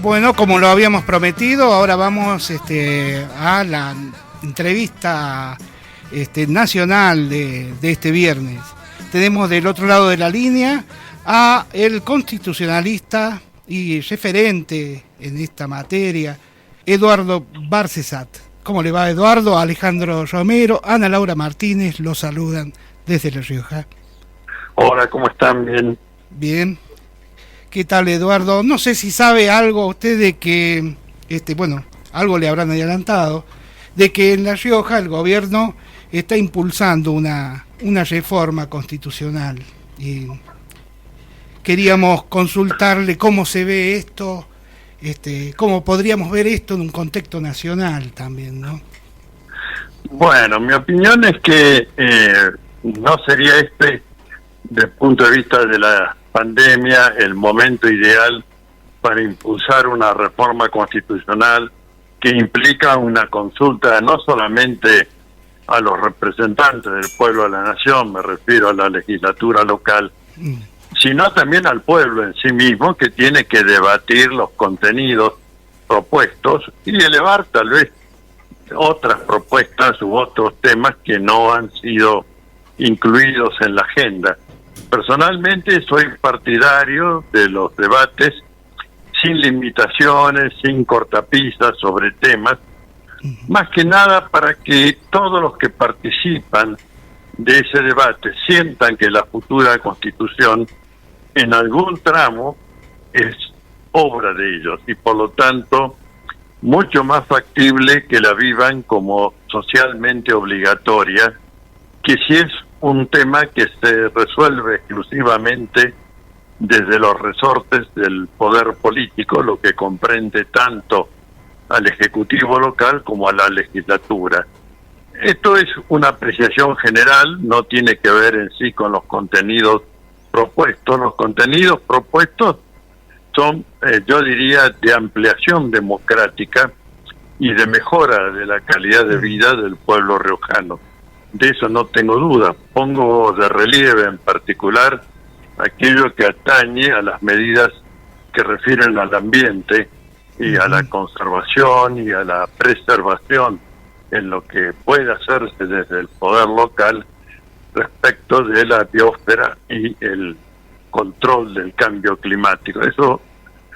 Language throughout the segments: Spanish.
Bueno, como lo habíamos prometido, ahora vamos a la entrevista nacional de este viernes. Tenemos del otro lado de la línea a el constitucionalista y referente en esta materia, Eduardo Barcesat. ¿Cómo le va, Eduardo? Alejandro Romero, Ana Laura Martínez, los saludan desde La Rioja. Hola, ¿cómo están? Bien. Bien. ¿Qué tal, Eduardo? No sé si sabe algo usted de que, algo le habrán adelantado, de que en La Rioja el gobierno está impulsando una reforma constitucional. Y queríamos consultarle cómo se ve esto, cómo podríamos ver esto en un contexto nacional también, ¿no? Bueno, mi opinión es que no sería desde el punto de vista de la pandemia el momento ideal para impulsar una reforma constitucional que implica una consulta no solamente a los representantes del pueblo de la nación, me refiero a la legislatura local, sino también al pueblo en sí mismo, que tiene que debatir los contenidos propuestos y elevar tal vez otras propuestas u otros temas que no han sido incluidos en la agenda. Personalmente soy partidario de los debates sin limitaciones, sin cortapisas sobre temas, más que nada para que todos los que participan de ese debate sientan que la futura Constitución en algún tramo es obra de ellos y por lo tanto mucho más factible que la vivan como socialmente obligatoria, que si es un tema que se resuelve exclusivamente desde los resortes del poder político, lo que comprende tanto al Ejecutivo local como a la legislatura. Esto es una apreciación general, no tiene que ver en sí con los contenidos propuestos. Los contenidos propuestos son, yo diría, de ampliación democrática y de mejora de la calidad de vida del pueblo riojano. De eso no tengo duda. Pongo de relieve en particular aquello que atañe a las medidas que refieren al ambiente y a la conservación y a la preservación en lo que puede hacerse desde el poder local respecto de la biosfera y el control del cambio climático. Eso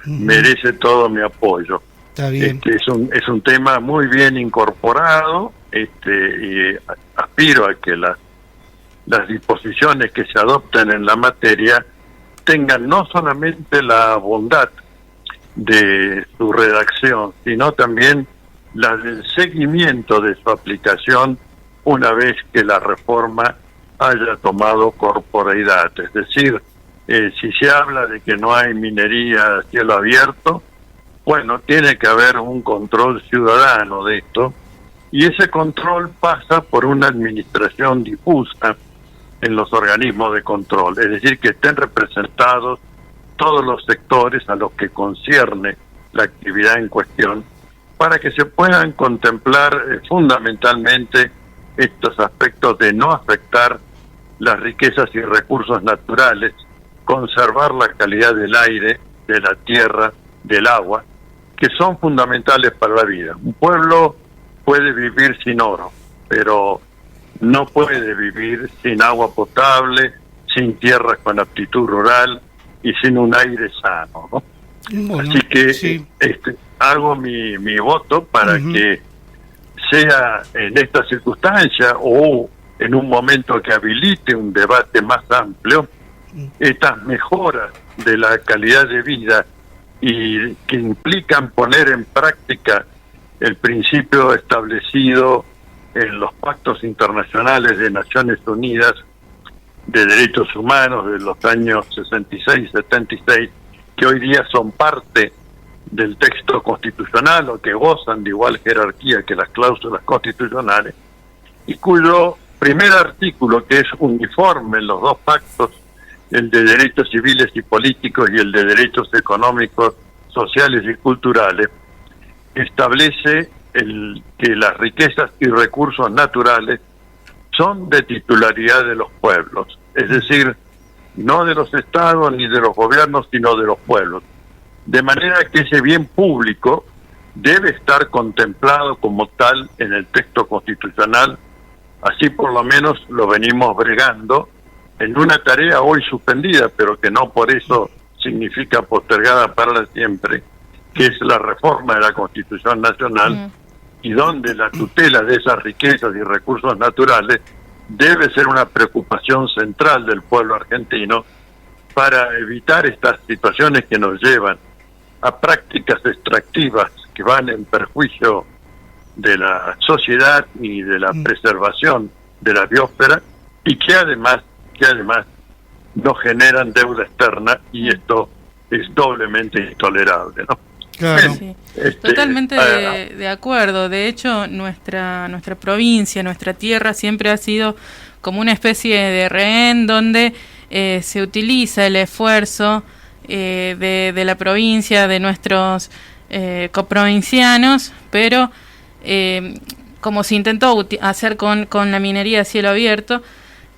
merece todo mi apoyo. Está bien. Es un tema muy bien incorporado, y aspiro a que las disposiciones que se adopten en la materia tengan no solamente la bondad de su redacción, sino también la del seguimiento de su aplicación una vez que la reforma haya tomado corporeidad. Es decir, si se habla de que no hay minería a cielo abierto, bueno, tiene que haber un control ciudadano de esto, y ese control pasa por una administración difusa en los organismos de control, es decir, que estén representados todos los sectores a los que concierne la actividad en cuestión, para que se puedan contemplar fundamentalmente estos aspectos de no afectar las riquezas y recursos naturales, conservar la calidad del aire, de la tierra, del agua, que son fundamentales para la vida. Un pueblo puede vivir sin oro, pero no puede vivir sin agua potable, sin tierras con aptitud rural y sin un aire sano, ¿no? Bueno, así que sí, hago mi voto para que sea en esta circunstancia o en un momento que habilite un debate más amplio, estas mejoras de la calidad de vida y que implican poner en práctica el principio establecido en los pactos internacionales de Naciones Unidas de Derechos Humanos de los años 66 y 76, que hoy día son parte del texto constitucional o que gozan de igual jerarquía que las cláusulas constitucionales, y cuyo primer artículo, que es uniforme en los dos pactos, el de derechos civiles y políticos y el de derechos económicos, sociales y culturales, establece que las riquezas y recursos naturales son de titularidad de los pueblos, es decir, no de los estados ni de los gobiernos, sino de los pueblos. de manera que ese bien público debe estar contemplado como tal en el texto constitucional. Así por lo menos lo venimos bregando en una tarea hoy suspendida, pero que no por eso significa postergada para siempre, que es la reforma de la Constitución Nacional, y donde la tutela de esas riquezas y recursos naturales debe ser una preocupación central del pueblo argentino para evitar estas situaciones que nos llevan a prácticas extractivas que van en perjuicio de la sociedad y de la preservación de la biosfera, y que además no generan deuda externa, y esto es doblemente intolerable, ¿no? Claro. Sí, totalmente de acuerdo. De hecho, nuestra provincia, nuestra tierra siempre ha sido como una especie de rehén donde se utiliza el esfuerzo de la provincia, de nuestros coprovincianos, pero como se intentó hacer con la minería a cielo abierto,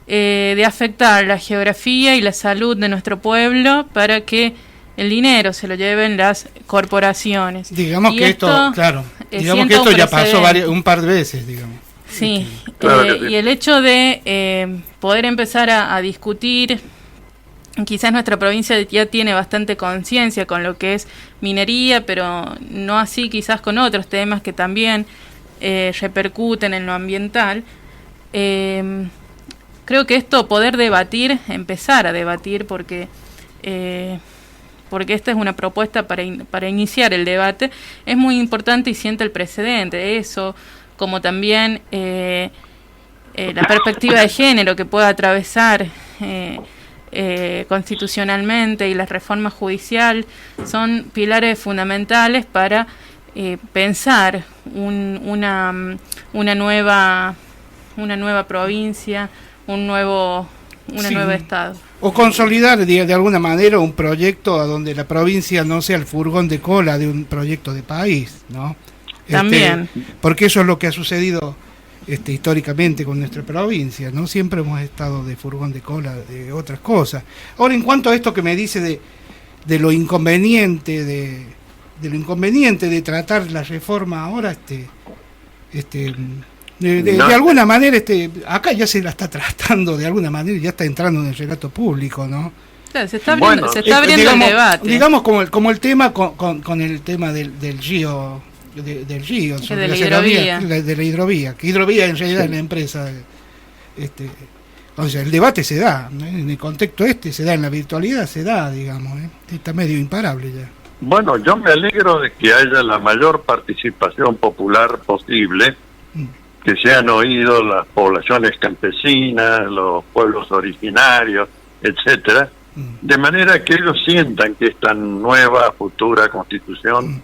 de afectar la geografía y la salud de nuestro pueblo para que el dinero se lo lleven las corporaciones. Digamos que esto, claro, digamos que esto ya pasó un par de veces, digamos. Sí, claro y el hecho de poder empezar a discutir, quizás nuestra provincia ya tiene bastante conciencia con lo que es minería, pero no así quizás con otros temas que también repercuten en lo ambiental. Creo que esto, poder debatir, empezar a debatir, porque esta es una propuesta para iniciar el debate, es muy importante y sienta el precedente. Eso, como también la perspectiva de género que pueda atravesar constitucionalmente, y la reforma judicial, son pilares fundamentales para pensar una nueva provincia, un nuevo estado. O consolidar de alguna manera un proyecto a donde la provincia no sea el furgón de cola de un proyecto de país, ¿no? También. Porque eso es lo que ha sucedido históricamente con nuestra provincia, ¿no? Siempre hemos estado de furgón de cola de otras cosas. Ahora, en cuanto a esto que me dice de lo inconveniente de tratar la reforma ahora, de alguna manera, acá ya se la está tratando de alguna manera, ya está entrando en el relato público, ¿no? Claro, se está abriendo el debate. Digamos como el tema con el tema del río, del río, sobre de la hidrovía. De la hidrovía, que hidrovía en realidad es la empresa. O sea, el debate se da, ¿no? En el contexto se da, en la virtualidad se da, digamos, está medio imparable ya. Bueno, yo me alegro de que haya la mayor participación popular posible, que se han oído las poblaciones campesinas, los pueblos originarios, etcétera, de manera que ellos sientan que esta nueva futura constitución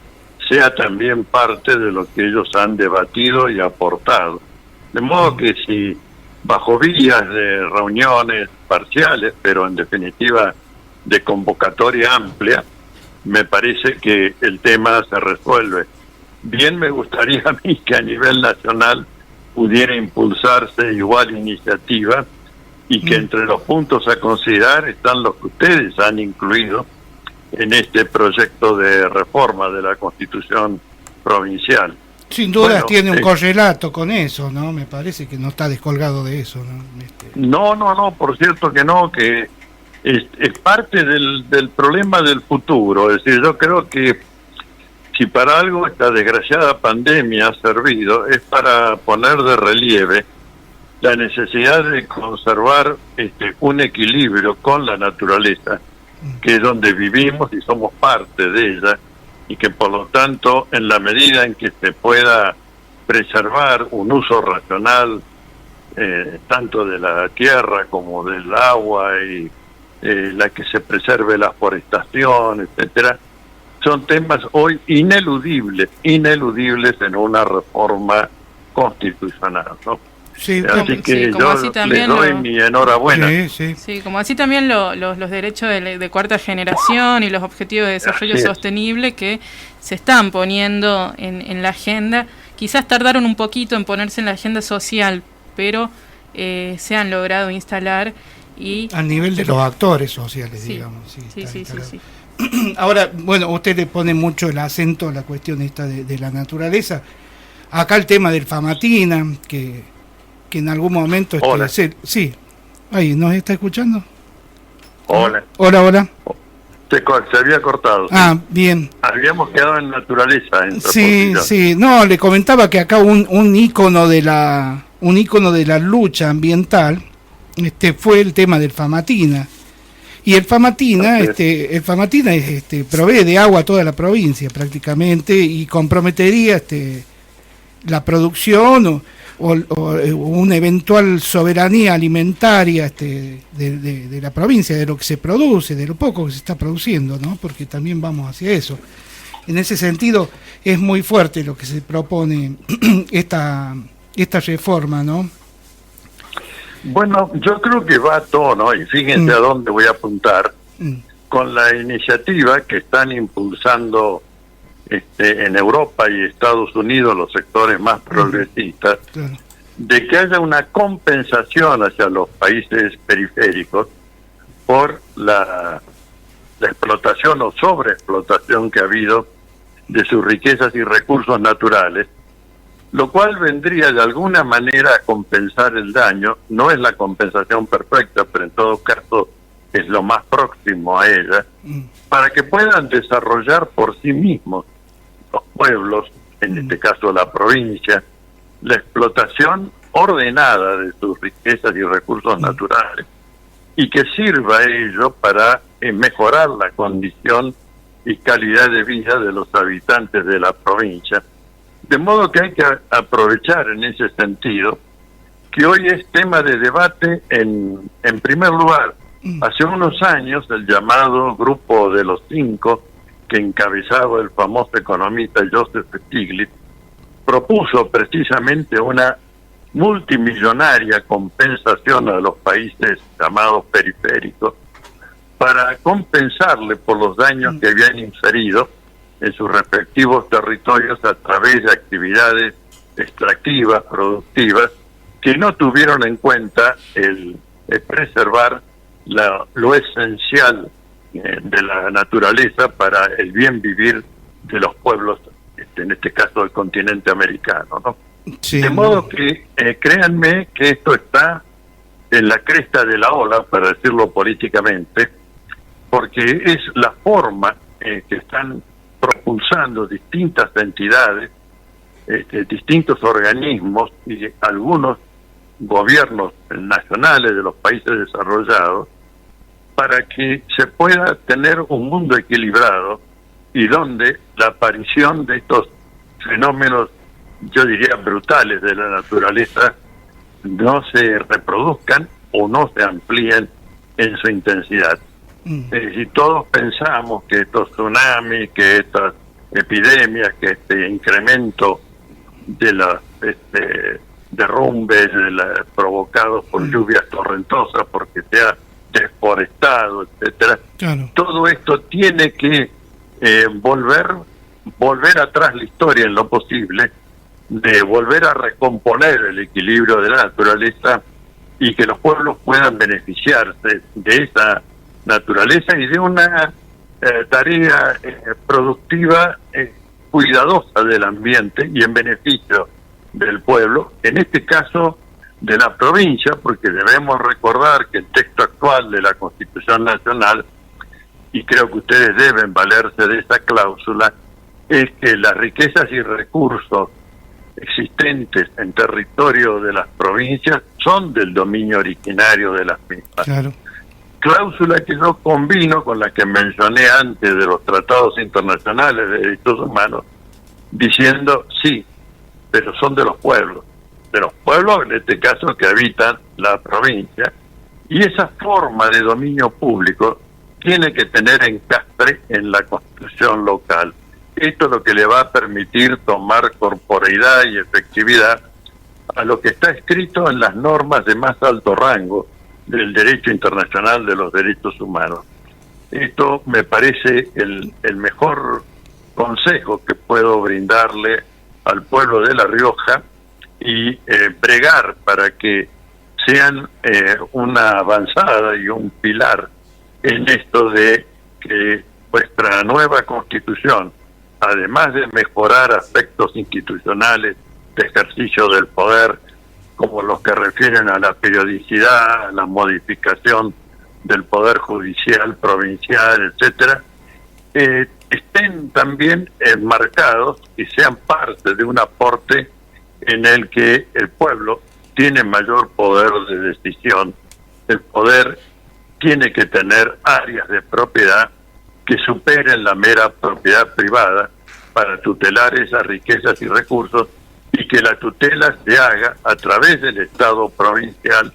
sea también parte de lo que ellos han debatido y aportado. De modo que si bajo vías de reuniones parciales, pero en definitiva de convocatoria amplia, me parece que el tema se resuelve. Bien me gustaría a mí que a nivel nacional pudiera impulsarse igual iniciativa, y que entre los puntos a considerar están los que ustedes han incluido en este proyecto de reforma de la Constitución provincial. Sin duda tiene un correlato con eso, ¿no? Me parece que no está descolgado de eso, ¿no? No, por cierto que no, que es parte del problema del futuro. Es decir, yo creo que si para algo esta desgraciada pandemia ha servido, es para poner de relieve la necesidad de conservar un equilibrio con la naturaleza, que es donde vivimos y somos parte de ella, y que por lo tanto, en la medida en que se pueda preservar un uso racional tanto de la tierra como del agua, y la que se preserve la forestación, etcétera, son temas hoy ineludibles en una reforma constitucional, ¿no? Sí, así que yo les doy mi enhorabuena. Sí, como así también los derechos de cuarta generación y los objetivos de desarrollo sostenible que se están poniendo en la agenda. Quizás tardaron un poquito en ponerse en la agenda social, pero se han logrado instalar. Y a nivel de los actores sociales, digamos. Sí. Ahora, bueno, usted le pone mucho el acento a la cuestión esta de la naturaleza. Acá el tema del Famatina, que en algún momento... Hola. Sí, ahí, ¿nos está escuchando? Hola. Hola. Se había cortado. Ah, bien. Habíamos quedado en naturaleza. Sí. No, le comentaba que acá un ícono de la lucha ambiental fue el tema del Famatina. Y el Famatina provee de agua a toda la provincia prácticamente y comprometería la producción o una eventual soberanía alimentaria de la provincia, de lo que se produce, de lo poco que se está produciendo, ¿no? Porque también vamos hacia eso. En ese sentido es muy fuerte lo que se propone esta reforma, ¿no? Bueno, yo creo que va a tono, y fíjense a dónde voy a apuntar, con la iniciativa que están impulsando en Europa y Estados Unidos los sectores más progresistas, Claro. de que haya una compensación hacia los países periféricos por la explotación o sobreexplotación que ha habido de sus riquezas y recursos naturales, lo cual vendría de alguna manera a compensar el daño. No es la compensación perfecta, pero en todo caso es lo más próximo a ella, para que puedan desarrollar por sí mismos los pueblos, en este caso la provincia, la explotación ordenada de sus riquezas y recursos naturales, y que sirva ello para mejorar la condición y calidad de vida de los habitantes de la provincia. De modo que hay que aprovechar en ese sentido que hoy es tema de debate en primer lugar. Hace unos años el llamado Grupo de los Cinco, que encabezaba el famoso economista Joseph Stiglitz, propuso precisamente una multimillonaria compensación a los países llamados periféricos para compensarle por los daños que habían inferido en sus respectivos territorios a través de actividades extractivas, productivas, que no tuvieron en cuenta el preservar lo esencial de la naturaleza para el bien vivir de los pueblos, en este caso del continente americano, ¿no? Sí. De modo que créanme que esto está en la cresta de la ola, para decirlo políticamente, porque es la forma que están propulsando distintas entidades, distintos organismos y algunos gobiernos nacionales de los países desarrollados, para que se pueda tener un mundo equilibrado y donde la aparición de estos fenómenos, yo diría brutales, de la naturaleza no se reproduzcan o no se amplíen en su intensidad. Si todos pensamos que estos tsunamis, que estas epidemias, que este incremento de los derrumbes provocados por lluvias torrentosas, porque se ha deforestado, etcétera, Claro. todo esto tiene que volver atrás la historia en lo posible, de volver a recomponer el equilibrio de la naturaleza y que los pueblos puedan beneficiarse de esa naturaleza y de una tarea productiva cuidadosa del ambiente y en beneficio del pueblo, en este caso de la provincia, porque debemos recordar que el texto actual de la Constitución Nacional, y creo que ustedes deben valerse de esa cláusula, es que las riquezas y recursos existentes en territorio de las provincias son del dominio originario de las mismas. Claro. Cláusula que yo combino con la que mencioné antes de los tratados internacionales de derechos humanos, diciendo sí, pero son de los pueblos en este caso que habitan la provincia, y esa forma de dominio público tiene que tener encastre en la constitución local. Esto es lo que le va a permitir tomar corporeidad y efectividad a lo que está escrito en las normas de más alto rango del derecho internacional de los derechos humanos. Esto me parece el mejor consejo que puedo brindarle al pueblo de La Rioja y pregar para que sean una avanzada y un pilar en esto de que nuestra nueva Constitución, además de mejorar aspectos institucionales de ejercicio del poder, como los que refieren a la periodicidad, a la modificación del poder judicial, provincial, etcétera, estén también enmarcados y sean parte de un aporte en el que el pueblo tiene mayor poder de decisión. El poder tiene que tener áreas de propiedad que superen la mera propiedad privada para tutelar esas riquezas y recursos, y que la tutela se haga a través del Estado provincial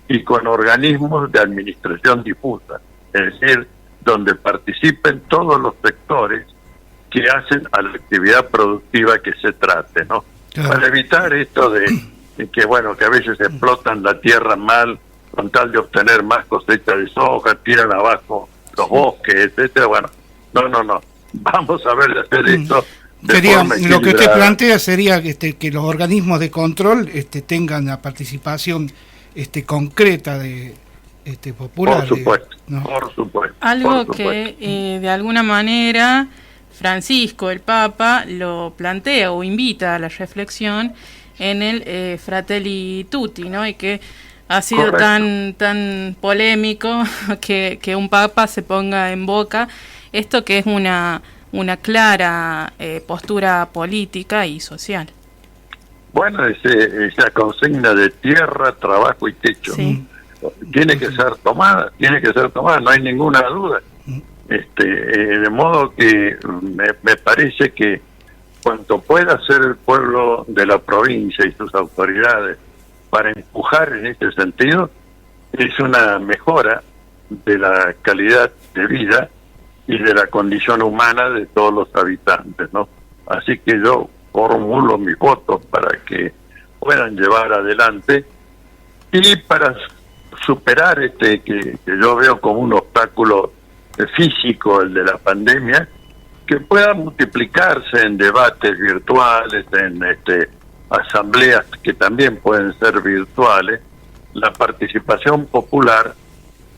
y con organismos de administración difusa, es decir, donde participen todos los sectores que hacen a la actividad productiva que se trate, ¿no? Claro. Para evitar esto de que, bueno, que a veces explotan la tierra mal con tal de obtener más cosecha de soja, tiran abajo los bosques, etcétera. Bueno, no. Vamos a ver de hacer esto. Sería, lo que usted plantea sería que los organismos de control tengan la participación concreta de popular. Por supuesto, ¿no? Por supuesto. Algo que de alguna manera Francisco, el Papa, lo plantea o invita a la reflexión en el Fratelli Tutti, ¿no? Y que ha sido tan polémico que un Papa se ponga en boca esto, que es una clara postura política y social. Bueno, esa consigna de tierra, trabajo y techo, sí, tiene que ser tomada, no hay ninguna duda. De modo que me parece que cuanto pueda hacer el pueblo de la provincia y sus autoridades para empujar en este sentido, es una mejora de la calidad de vida y de la condición humana de todos los habitantes, ¿no? Así que yo formulo mi voto para que puedan llevar adelante y para superar que yo veo como un obstáculo físico, el de la pandemia, que pueda multiplicarse en debates virtuales, en asambleas que también pueden ser virtuales, la participación popular,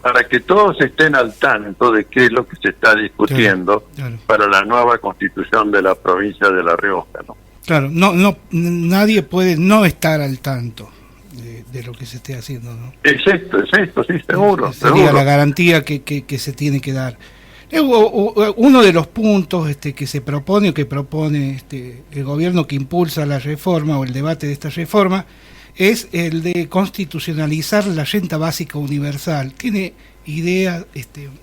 para que todos estén al tanto de qué es lo que se está discutiendo claro. para la nueva constitución de la provincia de La Rioja, ¿no? Claro, nadie puede no estar al tanto de lo que se esté haciendo, ¿no? Es esto, sí, seguro. Sería la garantía que se tiene que dar. Uno de los puntos que se propone o que propone el gobierno que impulsa la reforma o el debate de esta reforma es el de constitucionalizar la renta básica universal. ¿Tiene idea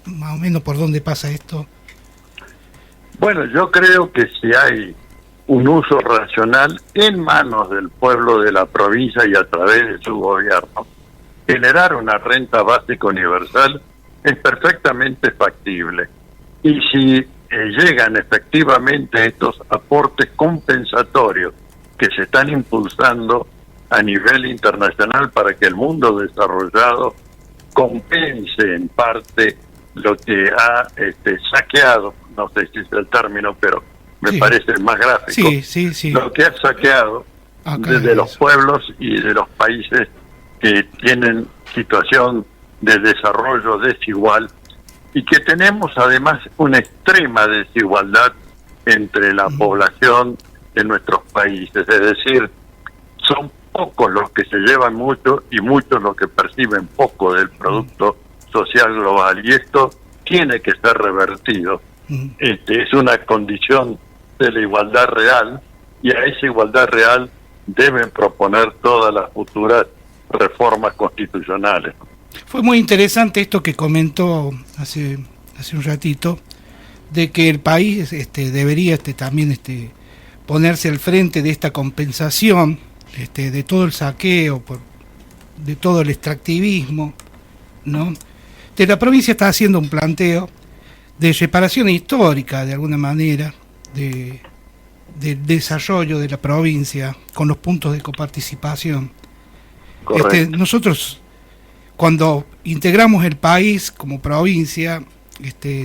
más o menos por dónde pasa esto? Bueno, yo creo que si hay un uso racional en manos del pueblo de la provincia y a través de su gobierno, generar una renta básica universal es perfectamente factible. Y si llegan efectivamente estos aportes compensatorios que se están impulsando a nivel internacional para que el mundo desarrollado compense en parte lo que ha saqueado, no sé si es el término, pero me parece más gráfico, sí. Lo que ha saqueado desde los pueblos y de los países que tienen situación de desarrollo desigual y que tenemos además una extrema desigualdad entre la población de nuestros países, es decir, son pocos los que se llevan mucho y muchos los que perciben poco del producto social global, y esto tiene que ser revertido. Es una condición de la igualdad real, y a esa igualdad real deben proponer todas las futuras reformas constitucionales. Fue muy interesante esto que comentó hace un ratito, de que el país debería también ponerse al frente de esta compensación de todo el saqueo, de todo el extractivismo, ¿no? La provincia está haciendo un planteo de reparación histórica, de alguna manera, de desarrollo de la provincia con los puntos de coparticipación. Nosotros, cuando integramos el país como provincia,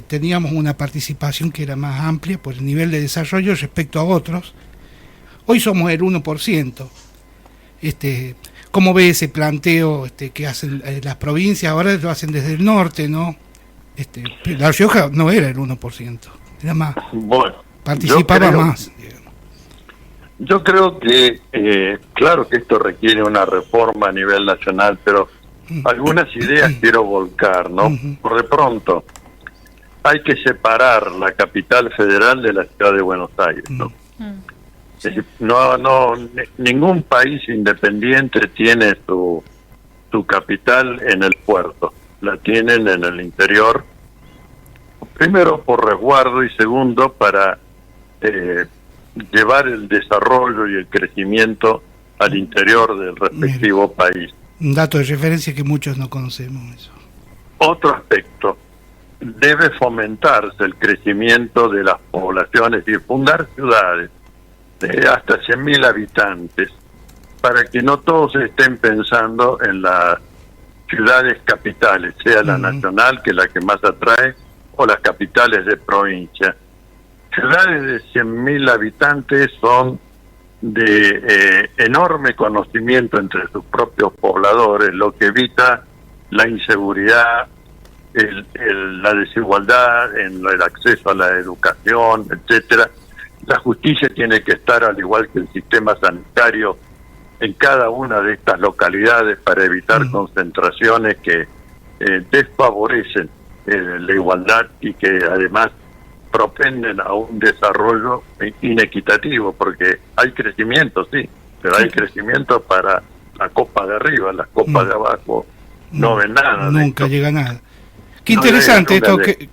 teníamos una participación que era más amplia por el nivel de desarrollo respecto a otros. Hoy somos el 1%. ¿Cómo ve ese planteo que hacen las provincias? Ahora lo hacen desde el norte, ¿no? La Rioja no era el 1%, era más, Bueno, participaba más. Yo creo que, claro que esto requiere una reforma a nivel nacional, pero algunas ideas quiero volcar, ¿no? Por de pronto, hay que separar la capital federal de la ciudad de Buenos Aires, ¿no? Es decir, ningún país independiente tiene su capital en el puerto, la tienen en el interior, primero por resguardo y segundo para llevar el desarrollo y el crecimiento al interior del respectivo país. Un dato de referencia que muchos no conocemos. Eso. Otro aspecto, debe fomentarse el crecimiento de las poblaciones y fundar ciudades de hasta 100.000 habitantes, para que no todos estén pensando en las ciudades capitales, sea la nacional, que es la que más atrae, o las capitales de provincia. Ciudades de 100.000 habitantes son de enorme conocimiento entre sus propios pobladores, lo que evita la inseguridad, la desigualdad en el acceso a la educación, etcétera. La justicia tiene que estar, al igual que el sistema sanitario, en cada una de estas localidades para evitar concentraciones que desfavorecen la igualdad y que además propenden a un desarrollo inequitativo, porque hay crecimiento, sí, pero hay crecimiento para la copa de arriba, las copas de abajo no ven nada. Nunca llega nada. Qué interesante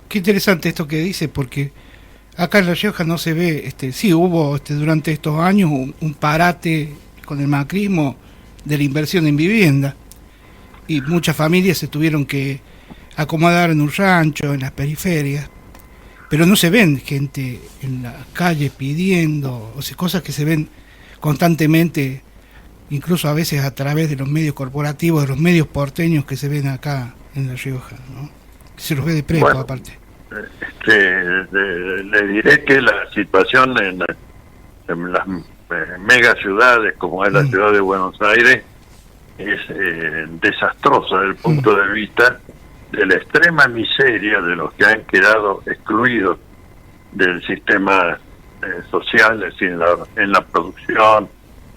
qué interesante esto que dice, porque acá en La Rioja no se ve, sí hubo durante estos años un parate con el macrismo de la inversión en vivienda, y muchas familias se tuvieron que acomodar en un rancho, en las periferias, pero no se ven gente en la calle pidiendo, o sea, cosas que se ven constantemente, incluso a veces a través de los medios corporativos, de los medios porteños que se ven acá en La Rioja, ¿no? Se los ve de prepo, bueno, aparte. Le diré que la situación en las mega ciudades como es la ciudad de Buenos Aires es desastrosa desde el punto de vista de la extrema miseria de los que han quedado excluidos del sistema social, es decir, en la producción,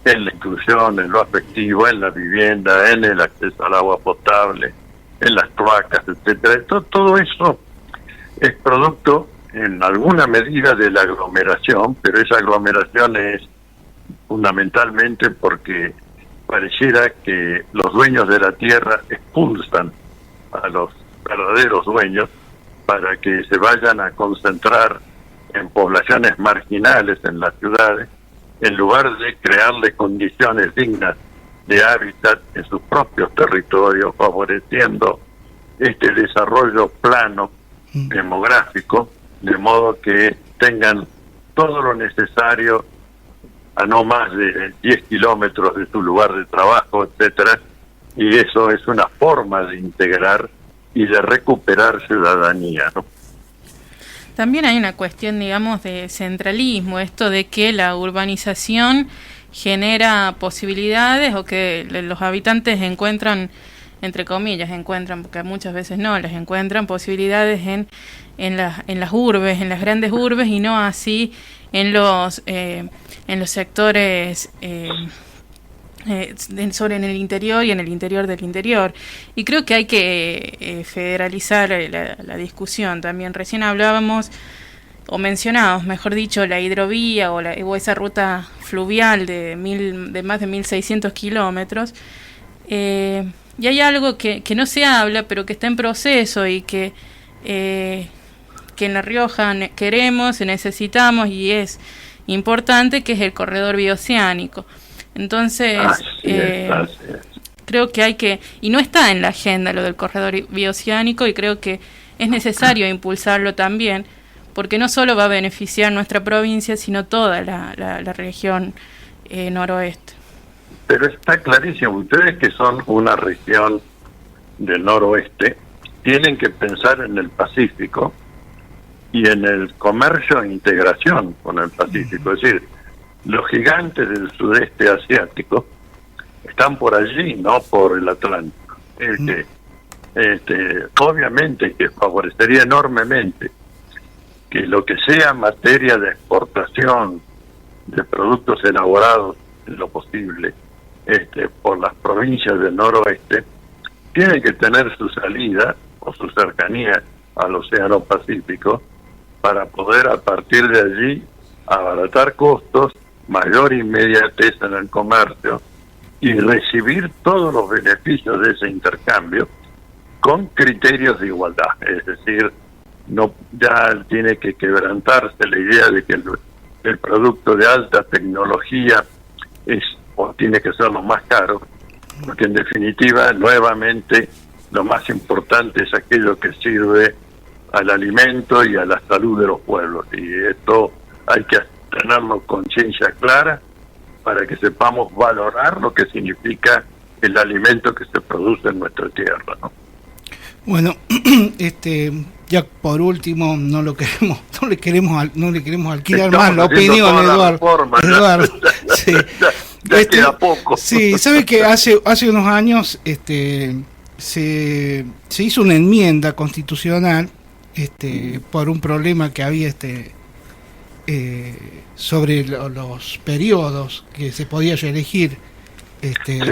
en la inclusión, en lo afectivo, en la vivienda, en el acceso al agua potable, en las cloacas, etcétera. Todo eso es producto en alguna medida de la aglomeración, pero esa aglomeración es fundamentalmente porque pareciera que los dueños de la tierra expulsan a los verdaderos dueños para que se vayan a concentrar en poblaciones marginales en las ciudades, en lugar de crearle condiciones dignas de hábitat en sus propios territorios, favoreciendo este desarrollo plano demográfico, de modo que tengan todo lo necesario a no más de 10 kilómetros de su lugar de trabajo, etcétera, y eso es una forma de integrar y de recuperar ciudadanía, ¿no? También hay una cuestión, digamos, de centralismo, esto de que la urbanización genera posibilidades o que los habitantes encuentran, entre comillas, porque muchas veces no, les encuentran posibilidades en las urbes, en las grandes urbes, y no así en los sectores en el interior y en el interior del interior. Y creo que hay que federalizar la discusión también. Recién hablábamos o mencionábamos, mejor dicho, la hidrovía o esa ruta fluvial de más de 1.600 kilómetros. Y hay algo que no se habla, pero que está en proceso y que en La Rioja queremos, necesitamos y es importante, que es el corredor bioceánico. Entonces, creo que hay que, y no está en la agenda lo del corredor bioceánico, y creo que es necesario impulsarlo también, porque no solo va a beneficiar nuestra provincia, sino toda la región noroeste. Pero está clarísimo, ustedes que son una región del noroeste, tienen que pensar en el Pacífico y en el comercio e integración con el Pacífico. Es decir, los gigantes del sudeste asiático están por allí, no por el Atlántico. Es que Obviamente que favorecería enormemente que lo que sea materia de exportación de productos elaborados en lo posible por las provincias del noroeste, tiene que tener su salida o su cercanía al Océano Pacífico para poder a partir de allí abaratar costos, mayor inmediatez en el comercio y recibir todos los beneficios de ese intercambio con criterios de igualdad. Es decir, no ya tiene que quebrantarse la idea de que el producto de alta tecnología es o tiene que ser lo más caro, porque en definitiva, nuevamente, lo más importante es aquello que sirve al alimento y a la salud de los pueblos, y esto hay que tenerlo con conciencia clara para que sepamos valorar lo que significa el alimento que se produce en nuestra tierra, ¿no? Bueno, ya por último, no le queremos alquilar más la opinión, Eduardo. Sí. Queda poco. Sí, sabe que hace unos años se hizo una enmienda constitucional por un problema que había sobre los periodos que se podía elegir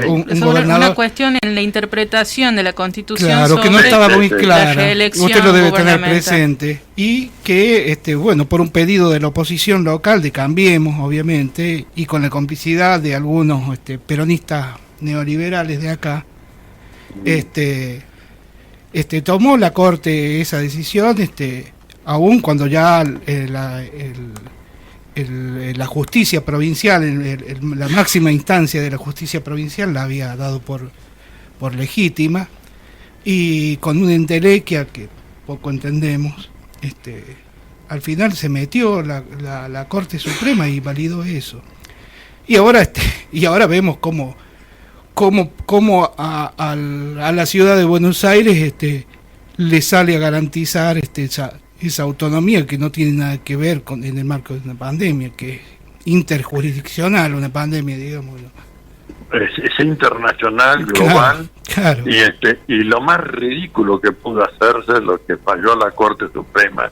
un gobernador. Una cuestión en la interpretación de la Constitución. Claro, que no estaba muy clara. Usted lo debe tener presente. Y que, por un pedido de la oposición local, de Cambiemos, obviamente, y con la complicidad de algunos peronistas neoliberales de acá, tomó la Corte esa decisión, aún cuando ya la justicia provincial, la máxima instancia de la justicia provincial la había dado por legítima, y con una entelequia que poco entendemos, al final se metió la Corte Suprema y validó eso. Y ahora vemos cómo a la ciudad de Buenos Aires le sale a garantizar esa autonomía que no tiene nada que ver en el marco de una pandemia, que es interjurisdiccional, una pandemia, digamos. Es internacional, global, claro. Y lo más ridículo que pudo hacerse es lo que falló la Corte Suprema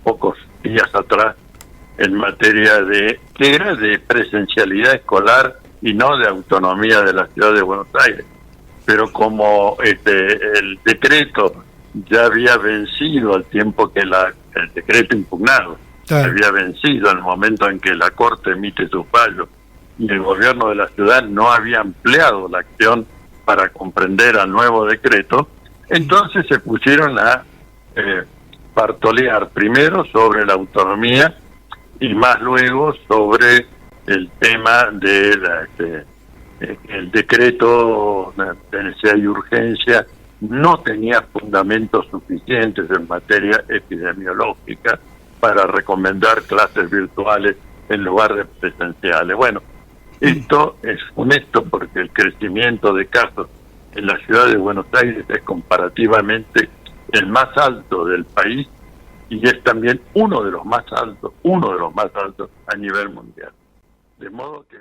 pocos días atrás en materia que era de presencialidad escolar y no de autonomía de la ciudad de Buenos Aires. Pero como el decreto ya había vencido al tiempo que el decreto impugnado había vencido en el momento en que la Corte emite su fallo, y el gobierno de la ciudad no había ampliado la acción para comprender al nuevo decreto, entonces se pusieron a partolear primero sobre la autonomía y más luego sobre el tema de el decreto de necesidad y urgencia no tenía fundamentos suficientes en materia epidemiológica para recomendar clases virtuales en lugar de presenciales. Bueno, esto es funesto porque el crecimiento de casos en la ciudad de Buenos Aires es comparativamente el más alto del país y es también uno de los más altos a nivel mundial. De modo que